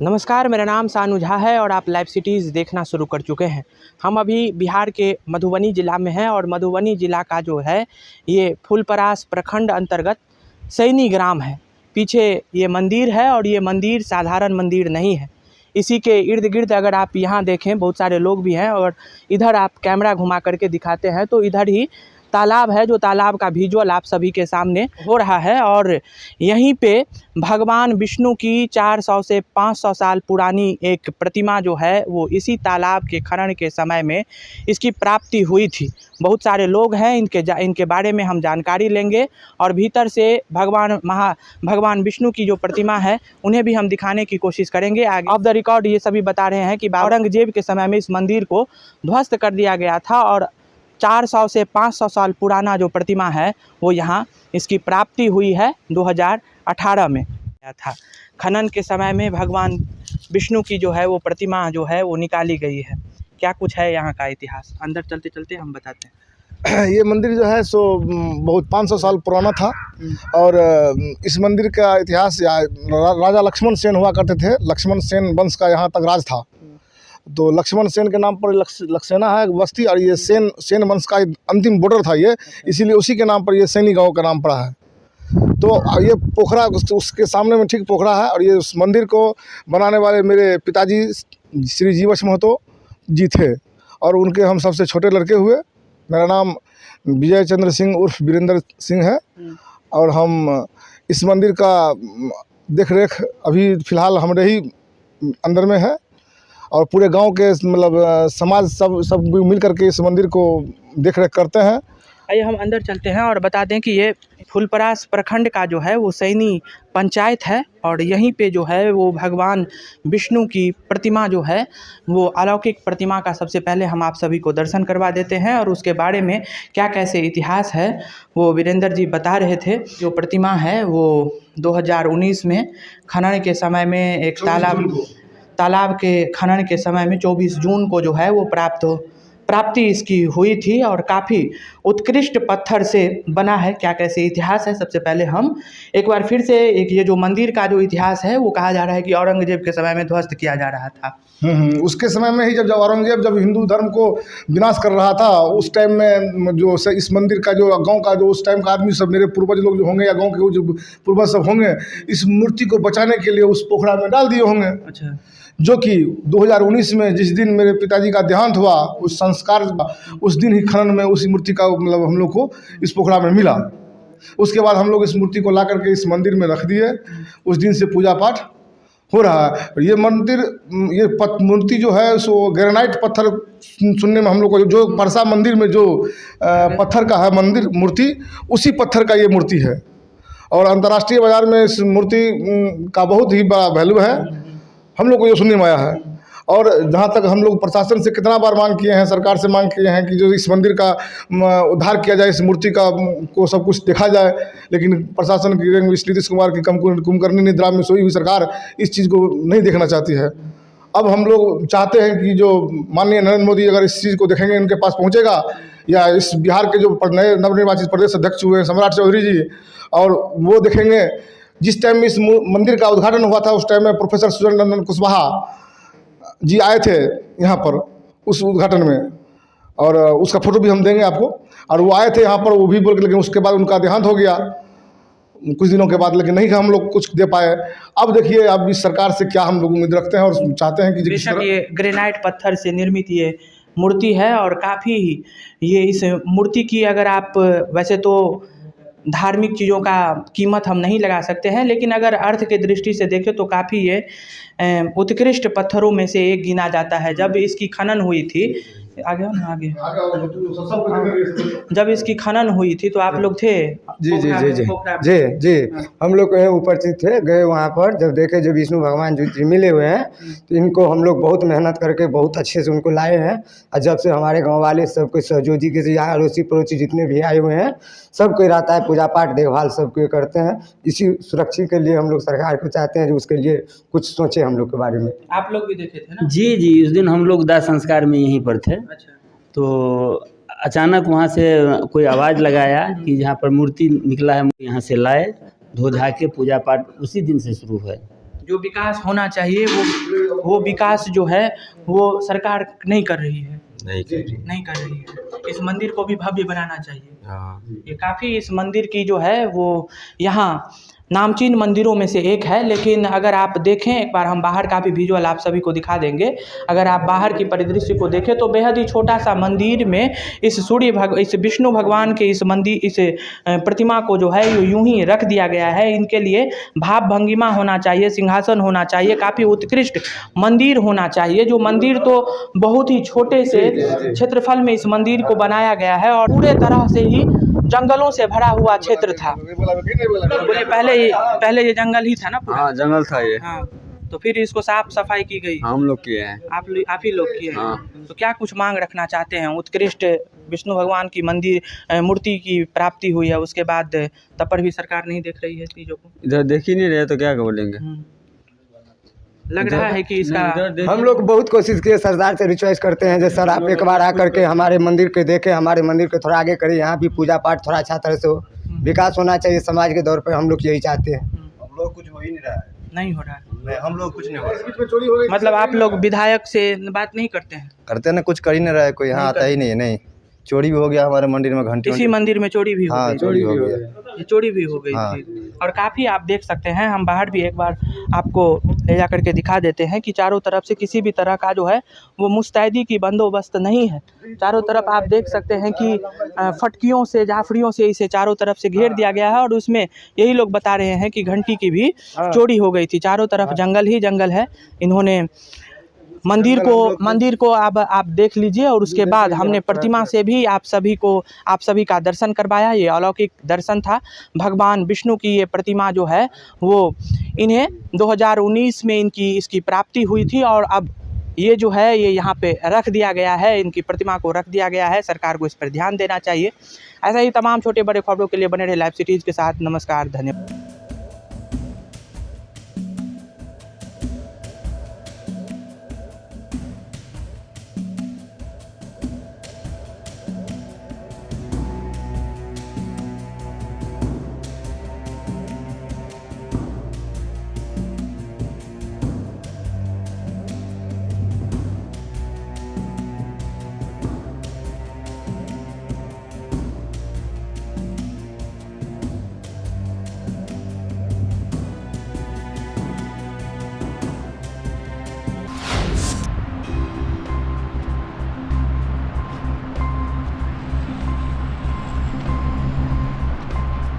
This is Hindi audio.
नमस्कार, मेरा नाम सानू झा है और आप लाइव सिटीज़ देखना शुरू कर चुके हैं। हम अभी बिहार के मधुबनी ज़िला में हैं और मधुबनी ज़िला का जो है ये फुलपरास प्रखंड अंतर्गत सैनी ग्राम है। पीछे ये मंदिर है और ये मंदिर साधारण मंदिर नहीं है। इसी के इर्द गिर्द अगर आप यहाँ देखें बहुत सारे लोग भी हैं और इधर आप कैमरा घुमा करके दिखाते हैं तो इधर ही तालाब है, जो तालाब का विजुअल आप सभी के सामने हो रहा है। और यहीं पे भगवान विष्णु की 400 से 500 साल पुरानी एक प्रतिमा जो है वो इसी तालाब के खनन के समय में इसकी प्राप्ति हुई थी। बहुत सारे लोग हैं, इनके बारे में हम जानकारी लेंगे और भीतर से भगवान विष्णु की जो प्रतिमा है उन्हें भी हम दिखाने की कोशिश करेंगे। आगे ऑफ द रिकॉर्ड ये सभी बता रहे हैं कि औरंगजेब के समय में इस मंदिर को ध्वस्त कर दिया गया था और 400 से 500 साल पुराना जो प्रतिमा है वो यहाँ इसकी प्राप्ति हुई है 2018 में था। खनन के समय में भगवान विष्णु की जो है वो प्रतिमा जो है वो निकाली गई है। क्या कुछ है यहाँ का इतिहास, अंदर चलते चलते हम बताते हैं। ये मंदिर जो है सो बहुत 500 साल पुराना था और इस मंदिर का इतिहास राजा लक्ष्मण सेन हुआ करते थे। लक्ष्मण सेन वंश का यहाँ तक राज था, तो लक्ष्मण सेन के नाम पर लक्सेना है बस्ती और ये सेन वंश का अंतिम बॉर्डर था ये, इसीलिए उसी के नाम पर ये सैनी गांव का नाम पड़ा है। तो ये पोखरा उसके सामने में ठीक पोखरा है और ये उस मंदिर को बनाने वाले मेरे पिताजी श्री जीवछ महतो जी थे और उनके हम सबसे छोटे लड़के हुए। मेरा नाम विजय चंद्र सिंह उर्फ वीरेंद्र सिंह है और हम इस मंदिर का देख रेख अभी फ़िलहाल हमारे ही अंदर में है और पूरे गांव के मतलब समाज सब मिल करके इस मंदिर को देख रेख करते हैं। आइए हम अंदर चलते हैं और बता दें कि ये फुलपरास प्रखंड का जो है वो सैनी पंचायत है और यहीं पे जो है वो भगवान विष्णु की प्रतिमा जो है वो अलौकिक प्रतिमा का सबसे पहले हम आप सभी को दर्शन करवा देते हैं और उसके बारे में क्या कैसे इतिहास है वो वीरेंद्र जी बता रहे थे। जो प्रतिमा है वो 2019 में खनन के समय में एक तालाब के खनन के समय में 24 जून को जो है वो प्राप्ति इसकी हुई थी और काफ़ी उत्कृष्ट पत्थर से बना है। क्या कैसे इतिहास है, सबसे पहले हम एक बार फिर से ये जो मंदिर का जो इतिहास है वो कहा जा रहा है कि औरंगजेब के समय में ध्वस्त किया जा रहा था। उसके समय में ही जब औरंगजेब जब हिंदू धर्म को विनाश कर रहा था उस टाइम में जो इस मंदिर का जो गांव का जो उस टाइम का आदमी सब मेरे पूर्वज लोग जो होंगे या गांव के जो पूर्वज सब होंगे इस मूर्ति को बचाने के लिए उस पोखरा में डाल दिए होंगे। अच्छा। जो कि 2019 में जिस दिन मेरे पिताजी का देहांत हुआ उस संस्कार उस दिन ही खनन में उसी मूर्ति का मतलब हम लोग को इस पोखरा में मिला। उसके बाद हम लोग इस मूर्ति को ला करके इस मंदिर में रख दिए। उस दिन से पूजा पाठ हो रहा है। ये मंदिर ये मूर्ति जो है सो ग्रेनाइट पत्थर सुनने में हम लोग को जो परसा मंदिर में जो पत्थर का है मंदिर मूर्ति उसी पत्थर का ये मूर्ति है और अंतर्राष्ट्रीय बाज़ार में इस मूर्ति का बहुत ही बड़ा वैल्यू है। हम लोग को ये सुनने में आया है और जहाँ तक हम लोग प्रशासन से कितना बार मांग किए हैं, सरकार से मांग किए हैं कि जो इस मंदिर का उद्धार किया जाए, इस मूर्ति का को सब कुछ देखा जाए, लेकिन प्रशासन की नीतीश कुमार की कुंभकर्णी निद्रा में सोई हुई सरकार इस चीज़ को नहीं देखना चाहती है। अब हम लोग चाहते हैं कि जो माननीय नरेंद्र मोदी अगर इस चीज़ को देखेंगे, उनके पास पहुँचेगा या इस बिहार के जो नए नवनिर्वाचित प्रदेश अध्यक्ष हुए सम्राट चौधरी जी और वो देखेंगे। जिस टाइम में इस मंदिर का उद्घाटन हुआ था उस टाइम में प्रोफेसर सुरेंद्र नंदन कुशवाहा जी आए थे यहाँ पर उस उद्घाटन में और उसका फोटो भी हम देंगे आपको। और वो आए थे यहाँ पर, वो भी बोल के, लेकिन उसके बाद उनका देहांत हो गया कुछ दिनों के बाद, लेकिन नहीं हम लोग कुछ दे पाए। अब देखिए अब इस सरकार से क्या हम लोग उम्मीद रखते हैं और चाहते हैं कि ये ग्रेनाइट पत्थर से निर्मित ये मूर्ति है और काफ़ी ये इस मूर्ति की अगर आप वैसे तो धार्मिक चीज़ों का कीमत हम नहीं लगा सकते हैं, लेकिन अगर अर्थ के दृष्टि से देखें तो काफ़ी ये उत्कृष्ट पत्थरों में से एक गिना जाता है। जब इसकी खनन हुई थी जब इसकी खनन हुई थी तो आप लोग थे? जी जी जी जी जी जी हम लोग उपस्थित थे, गए वहाँ पर। जब देखे जो विष्णु भगवान जी मिले हुए हैं तो इनको हम लोग बहुत मेहनत करके बहुत अच्छे से उनको लाए हैं और जब से हमारे गांव वाले सब कोई सहयोगी के यहाँ अड़ोसी पड़ोसी जितने भी आए हुए हैं सब कोई रहता है, पूजा पाठ देखभाल सब कोई करते हैं। इसी सुरक्षा के लिए हम लोग सरकार को चाहते हैं जो उसके लिए कुछ सोचे हम लोग के बारे में। आप लोग भी देखे थे ना? जी जी, उस दिन हम लोग दाह संस्कार में यहीं पर थे। अच्छा। तो अचानक वहाँ से कोई आवाज़ लगाया कि जहाँ पर मूर्ति निकला है यहाँ से लाए, धो धा के पूजा पाठ उसी दिन से शुरू है। जो विकास होना चाहिए वो विकास जो है वो सरकार नहीं कर रही है, नहीं कर रही है। इस मंदिर को भी भव्य बनाना चाहिए। ये काफ़ी इस मंदिर की जो है वो यहाँ नामचीन मंदिरों में से एक है, लेकिन अगर आप देखें एक बार हम बाहर का भी विजुअल आप सभी को दिखा देंगे। अगर आप बाहर की परिदृश्य को देखें तो बेहद ही छोटा सा मंदिर में इस इस विष्णु भगवान के इस प्रतिमा को जो है यूं ही रख दिया गया है। इनके लिए भाव भंगिमा होना चाहिए, सिंहासन होना चाहिए, काफ़ी उत्कृष्ट मंदिर होना चाहिए। जो मंदिर तो बहुत ही छोटे से क्षेत्रफल में इस मंदिर को बनाया गया है और पूरे तरह से ही जंगलों से भरा हुआ क्षेत्र था। बोले पहले ये जंगल ही था ना पूरा? हाँ जंगल था ये। हाँ, तो फिर इसको साफ सफाई की गई? हम लोग किए हैं। आप ही लोग किए हैं? हाँ। तो क्या कुछ मांग रखना चाहते हैं? उत्कृष्ट विष्णु भगवान की मूर्ति की प्राप्ति हुई है, उसके बाद तब पर भी सरकार नहीं देख रही है चीज़ों को। इधर देख ही नहीं रहे तो क्या बोलेंगे। लग रहा है कि इसका हम लोग बहुत कोशिश किए, सरदार से रिक्वेस्ट करते हैं जो सर आप एक बार आ करके हमारे मंदिर के देखें, हमारे मंदिर को थोड़ा आगे करें, यहाँ भी पूजा पाठ थोड़ा अच्छा तरह से हो, विकास होना चाहिए समाज के दौर पर। हम लोग यही चाहते हैं। हम लोग कुछ हो ही नहीं रहा है। नहीं हो रहा है? नहीं, हम लोग कुछ नहीं हो रहा है। मतलब आप लोग विधायक से बात नहीं करते हैं? करते ना, कुछ कर ही नहीं रहा है, कोई यहाँ आता ही नहीं है। नहीं, चोरी भी हो गया हमारे मंदिर में, घंटी इसी मंदिर में चोरी भी हो हाँ गई? चोरी हो गया। ये चोरी भी हो गई हाँ। थी। और काफ़ी आप देख सकते हैं, हम बाहर भी एक बार आपको ले जा करके दिखा देते हैं कि चारों तरफ से किसी भी तरह का जो है वो मुस्तैदी की बंदोबस्त नहीं है। चारों तरफ आप देख सकते हैं कि फटकियों से, जाफड़ियों से इसे चारों तरफ से घेर दिया गया है और उसमें यही लोग बता रहे हैं कि घंटी की भी चोरी हो गई थी। चारों तरफ जंगल ही जंगल है। इन्होंने मंदिर को आप देख लीजिए और उसके बाद हमने प्रतिमा से भी आप सभी का दर्शन करवाया। ये अलौकिक दर्शन था। भगवान विष्णु की ये प्रतिमा जो है वो इन्हें 2019 में इसकी प्राप्ति हुई थी और अब ये जो है ये यहाँ पे रख दिया गया है, इनकी प्रतिमा को रख दिया गया है। सरकार को इस पर ध्यान देना चाहिए। ऐसा ही तमाम छोटे बड़े खबरों के लिए बने रहे लाइव सिटीज़ के साथ। नमस्कार, धन्यवाद।